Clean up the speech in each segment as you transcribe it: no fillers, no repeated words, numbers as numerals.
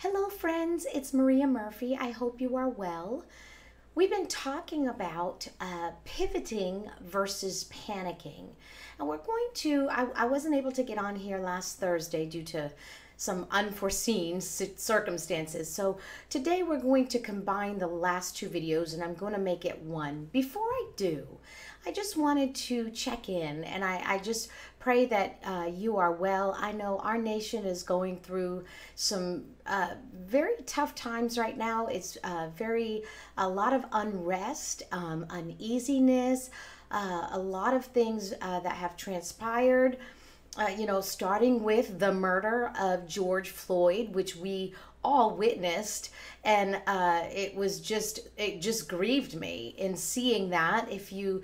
Hello, friends. It's Maria Murphy. I hope you are well. We've been talking about pivoting versus panicking. And we're going to, I wasn't able to get on here last Thursday due to some unforeseen circumstances. So today we're going to combine the last two videos and I'm going to make it one. Before I do, I just wanted to check in and I just pray that you are well. I know our nation is going through some very tough times right now. It's a lot of unrest, uneasiness, a lot of things that have transpired. Starting with the murder of George Floyd, which we all witnessed, and it just grieved me in seeing that. If you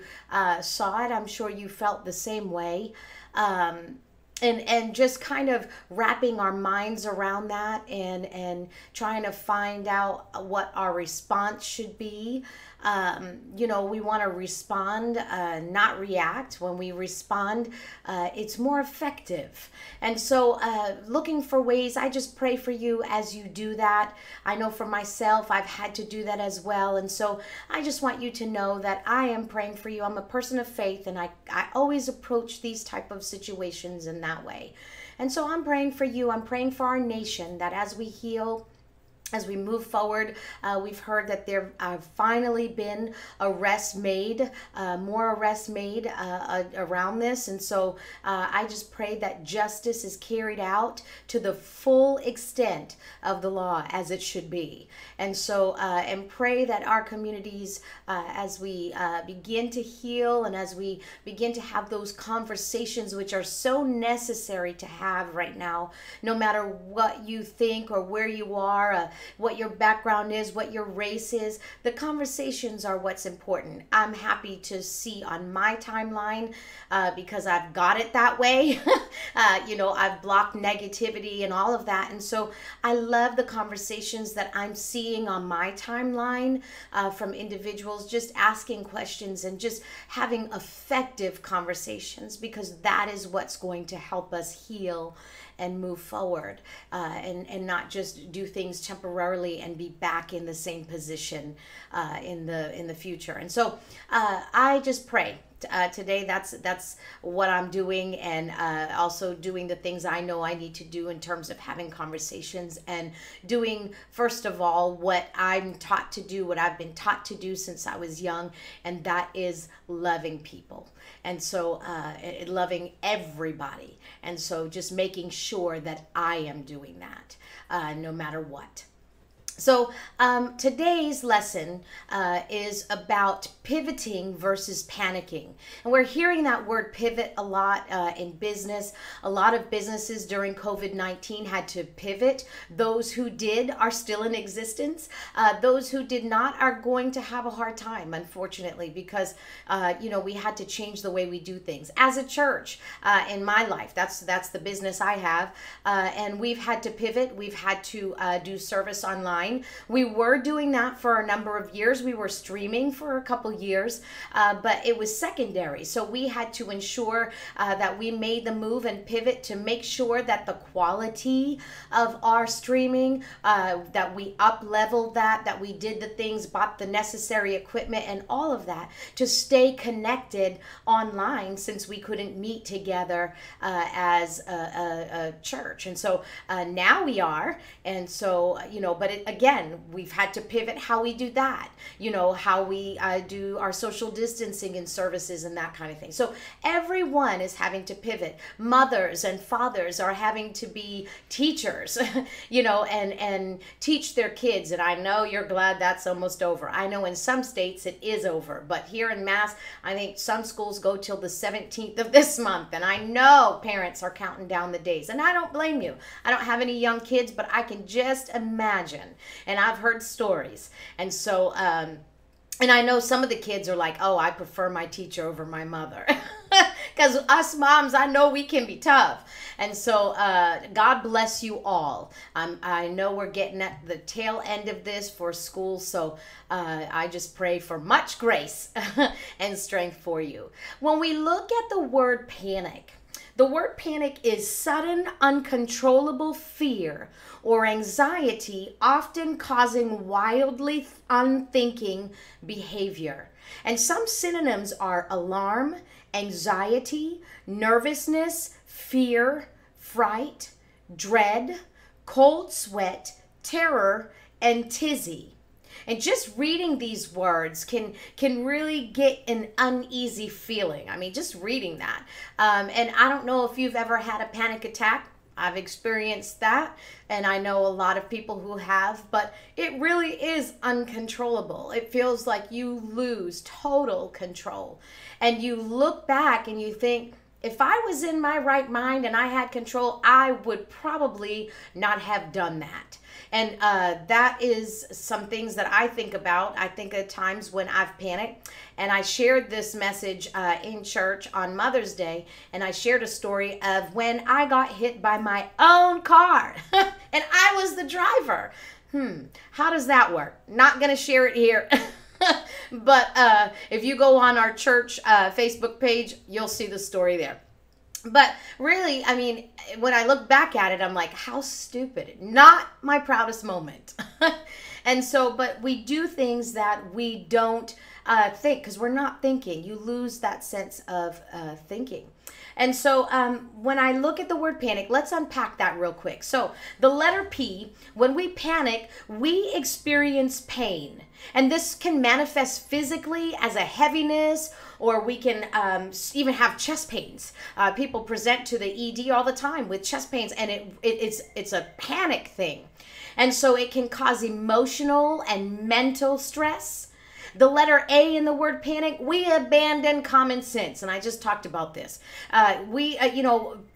saw it, I'm sure you felt the same way. And just kind of wrapping our minds around that and trying to find out what our response should be. We want to respond, not react. When we respond, it's more effective. And so looking for ways, I just pray for you as you do that. I know for myself, I've had to do that as well. And so I just want you to know that I am praying for you. I'm a person of faith, and I always approach these type of situations in that way. And so I'm praying for you. I'm praying for our nation, that as we heal, as we move forward, we've heard that there have finally been arrests made, more arrests made around this. And so I just pray that justice is carried out to the full extent of the law as it should be. And so, and pray that our communities, as we begin to heal and as we begin to have those conversations, which are so necessary to have right now, no matter what you think or where you are, what your background is, what your race is, the conversations are what's important. I'm happy to see on my timeline because I've got it that way. I've blocked negativity and all of that. And so I love the conversations that I'm seeing on my timeline from individuals just asking questions and just having effective conversations, because that is what's going to help us heal and move forward, and not just do things temporarily and be back in the same position in the future. And so I just pray today that's what I'm doing, and also doing the things I know I need to do in terms of having conversations and doing, first of all, what I'm taught to do, what I've been taught to do since I was young, and that is loving people. And so loving everybody. And so just making sure that I am doing that no matter what. So today's lesson is about pivoting versus panicking. And we're hearing that word pivot a lot in business. A lot of businesses during COVID-19 had to pivot. Those who did are still in existence. Those who did not are going to have a hard time, unfortunately, because we had to change the way we do things. As a church, in my life, that's the business I have, and we've had to pivot. We've had to do service online. We were doing that for a number of years. We were streaming for a couple years, but it was secondary. So we had to ensure that we made the move and pivot to make sure that the quality of our streaming, that we up-leveled that we did the things, bought the necessary equipment and all of that to stay connected online, since we couldn't meet together as a church. And so now we are. And so, but again, we've had to pivot how we do that, how we do our social distancing in services and that kind of thing. So everyone is having to pivot. Mothers and fathers are having to be teachers, and teach their kids. And I know you're glad that's almost over. I know in some states it is over, but here in Mass, I think some schools go till the 17th of this month. And I know parents are counting down the days, and I don't blame you. I don't have any young kids, but I can just imagine. And I've heard stories. And so, and I know some of the kids are like, oh, I prefer my teacher over my mother. Because us moms, I know we can be tough. And so God bless you all. I know we're getting at the tail end of this for school. So I just pray for much grace and strength for you. When we look at the word panic, The word panic is sudden, uncontrollable fear or anxiety, often causing wildly unthinking behavior. And some synonyms are alarm, anxiety, nervousness, fear, fright, dread, cold sweat, terror, and tizzy. And just reading these words can really get an uneasy feeling. I mean, just reading that. And I don't know if you've ever had a panic attack. I've experienced that, and I know a lot of people who have, but it really is uncontrollable. It feels like you lose total control. And you look back and you think, if I was in my right mind and I had control, I would probably not have done that. And that is some things that I think about. I think of times when I've panicked. And I shared this message in church on Mother's Day. And I shared a story of when I got hit by my own car. And I was the driver. How does that work? Not going to share it here. But if you go on our church Facebook page, you'll see the story there. But really, I mean, when I look back at it, I'm like, how stupid. Not my proudest moment. And so, but we do things that we don't think, because we're not thinking. You lose that sense of thinking. And so when I look at the word panic, let's unpack that real quick. So the letter P, when we panic, we experience pain. And this can manifest physically as a heaviness, or we can even have chest pains. People present to the ED all the time with chest pains, and it's a panic thing. And so it can cause emotional and mental stress. The letter A in the word panic, we abandon common sense. And I just talked about this.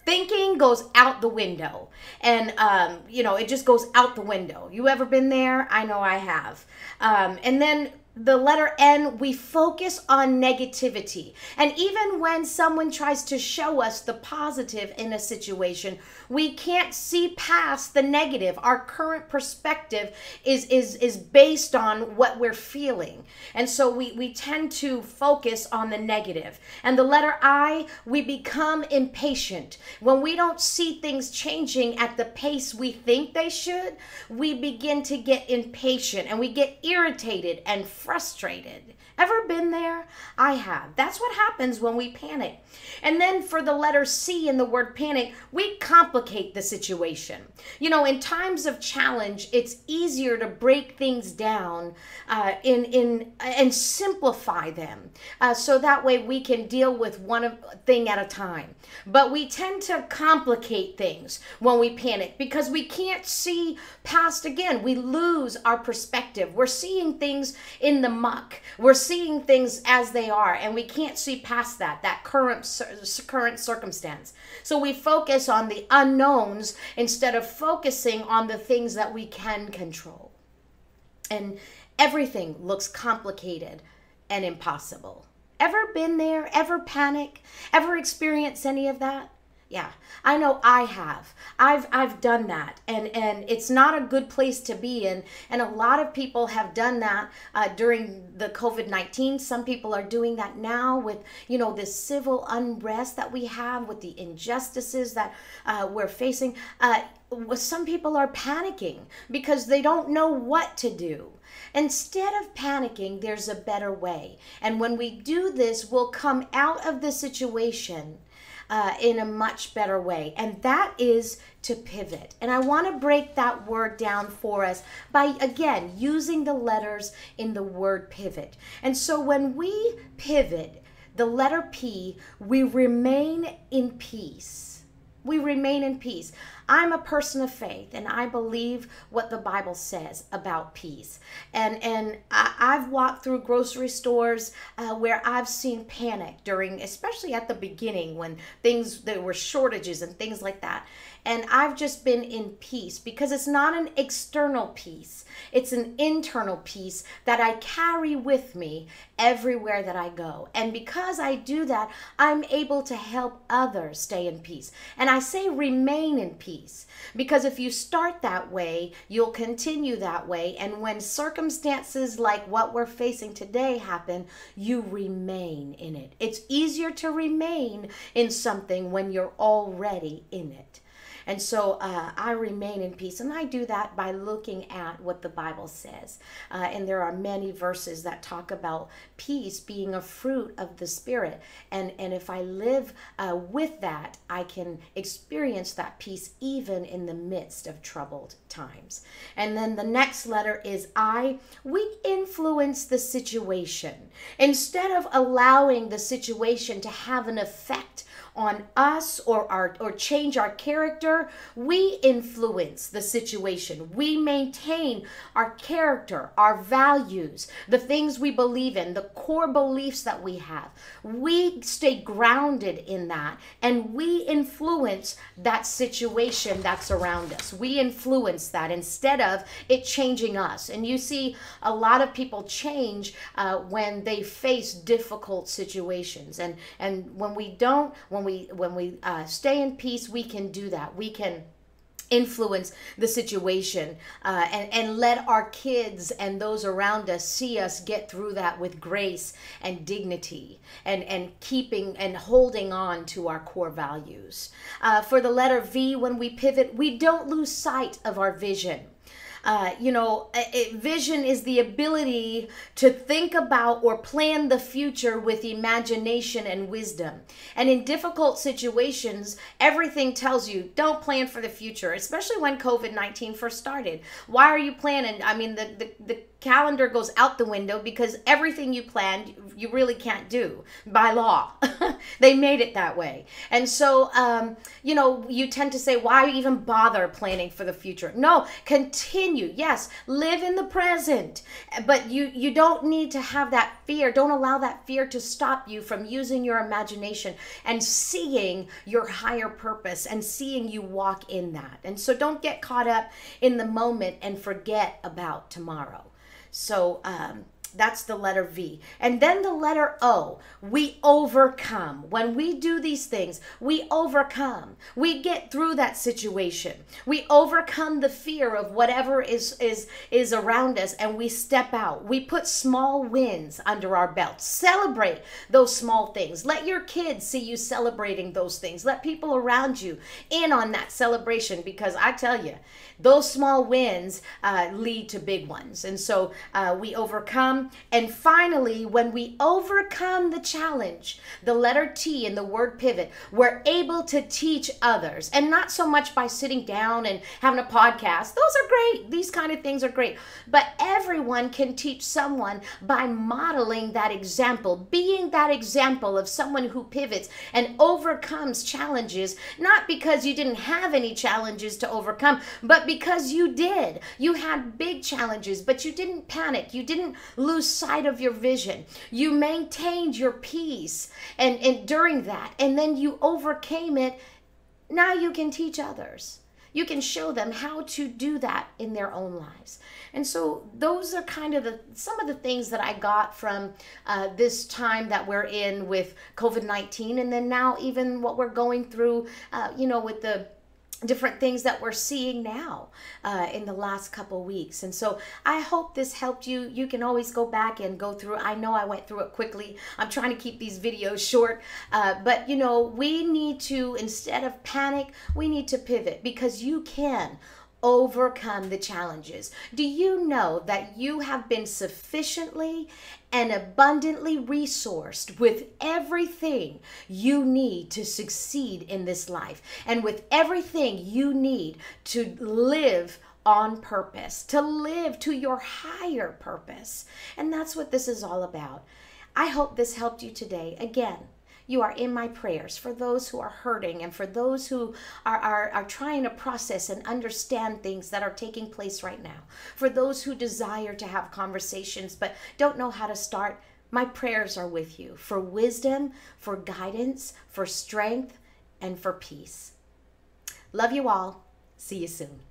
Thinking goes out the window. And, it just goes out the window. You ever been there? I know I have. And then the letter N, we focus on negativity. And even when someone tries to show us the positive in a situation, we can't see past the negative. Our current perspective is based on what we're feeling. And so we tend to focus on the negative. And the letter I, we become impatient. When we don't see things changing at the pace we think they should, we begin to get impatient and we get irritated and frustrated. Ever been there? I have. That's what happens when we panic. And then for the letter C in the word panic, we complicate the situation. In times of challenge, it's easier to break things down and simplify them. So that way we can deal with one thing at a time. But we tend to complicate things when we panic because we can't see past, again, we lose our perspective. We're seeing things in the muck. We're seeing things as they are, and we can't see past that current circumstance. So we focus on the unknowns instead of focusing on the things that we can control. And everything looks complicated and impossible. Ever been there? Ever panic? Ever experienced any of that? Yeah, I know I have. I've done that, and it's not a good place to be in. And a lot of people have done that during the COVID-19. Some people are doing that now with this civil unrest that we have, with the injustices that we're facing. Some people are panicking because they don't know what to do. Instead of panicking, there's a better way. And when we do this, we'll come out of the situation in a much better way. And that is to pivot. And I want to break that word down for us by, again, using the letters in the word pivot. And so when we pivot, the letter P, we remain in peace. We remain in peace. I'm a person of faith, and I believe what the Bible says about peace. And I've walked through grocery stores where I've seen panic during, especially at the beginning when there were shortages and things like that. And I've just been in peace because it's not an external peace. It's an internal peace that I carry with me everywhere that I go. And because I do that, I'm able to help others stay in peace. And I say remain in peace peace. Because if you start that way, you'll continue that way. And when circumstances like what we're facing today happen, you remain in it. It's easier to remain in something when you're already in it. And so I remain in peace. And I do that by looking at what the Bible says. And there are many verses that talk about peace being a fruit of the Spirit. And if I live with that, I can experience that peace even in the midst of troubled times. And then the next letter is I. We influence the situation. Instead of allowing the situation to have an effect on us or change our character, we influence the situation. We maintain our character, our values, the things we believe in, the core beliefs that we have. We stay grounded in that, and we influence that situation that's around us. We influence that instead of it changing us. And you see a lot of people change when they face difficult situations. And when we stay in peace, we can do that. We can influence the situation and let our kids and those around us see us get through that with grace and dignity and keeping and holding on to our core values. For the letter V, when we pivot, we don't lose sight of our vision. Vision is the ability to think about or plan the future with imagination and wisdom. And in difficult situations, everything tells you, don't plan for the future, especially when COVID-19 first started. Why are you planning? I mean, the calendar goes out the window because everything you planned, you really can't do by law. They made it that way. And so, you tend to say, why even bother planning for the future? No, continue. Yes, live in the present. But you don't need to have that fear. Don't allow that fear to stop you from using your imagination and seeing your higher purpose and seeing you walk in that. And so don't get caught up in the moment and forget about tomorrow. So that's the letter V. And then the letter O, we overcome. When we do these things, we overcome. We get through that situation. We overcome the fear of whatever is around us, and we step out. We put small wins under our belt. Celebrate those small things. Let your kids see you celebrating those things. Let people around you in on that celebration, because I tell you, those small wins lead to big ones. And so we overcome. And finally, when we overcome the challenge, the letter T in the word pivot, we're able to teach others. And not so much by sitting down and having a podcast. Those are great. These kind of things are great. But everyone can teach someone by modeling that example, being that example of someone who pivots and overcomes challenges, not because you didn't have any challenges to overcome, but because you did. You had big challenges, but you didn't panic. You didn't lose sight of your vision. You maintained your peace and during that, and then you overcame it. Now you can teach others. You can show them how to do that in their own lives. And so those are kind of some of the things that I got from this time that we're in with COVID-19, and then now even what we're going through, with the different things that we're seeing now in the last couple weeks. And so I hope this helped you. You can always go back and go through. I know I went through it quickly. I'm trying to keep these videos short, but we need to, instead of panic, we need to pivot, because you can overcome the challenges. Do you know that you have been sufficiently and abundantly resourced with everything you need to succeed in this life, and with everything you need to live on purpose, to live to your higher purpose? And that's what this is all about. I hope this helped you today. Again, you are in my prayers for those who are hurting, and for those who are trying to process and understand things that are taking place right now. For those who desire to have conversations but don't know how to start, my prayers are with you for wisdom, for guidance, for strength, and for peace. Love you all. See you soon.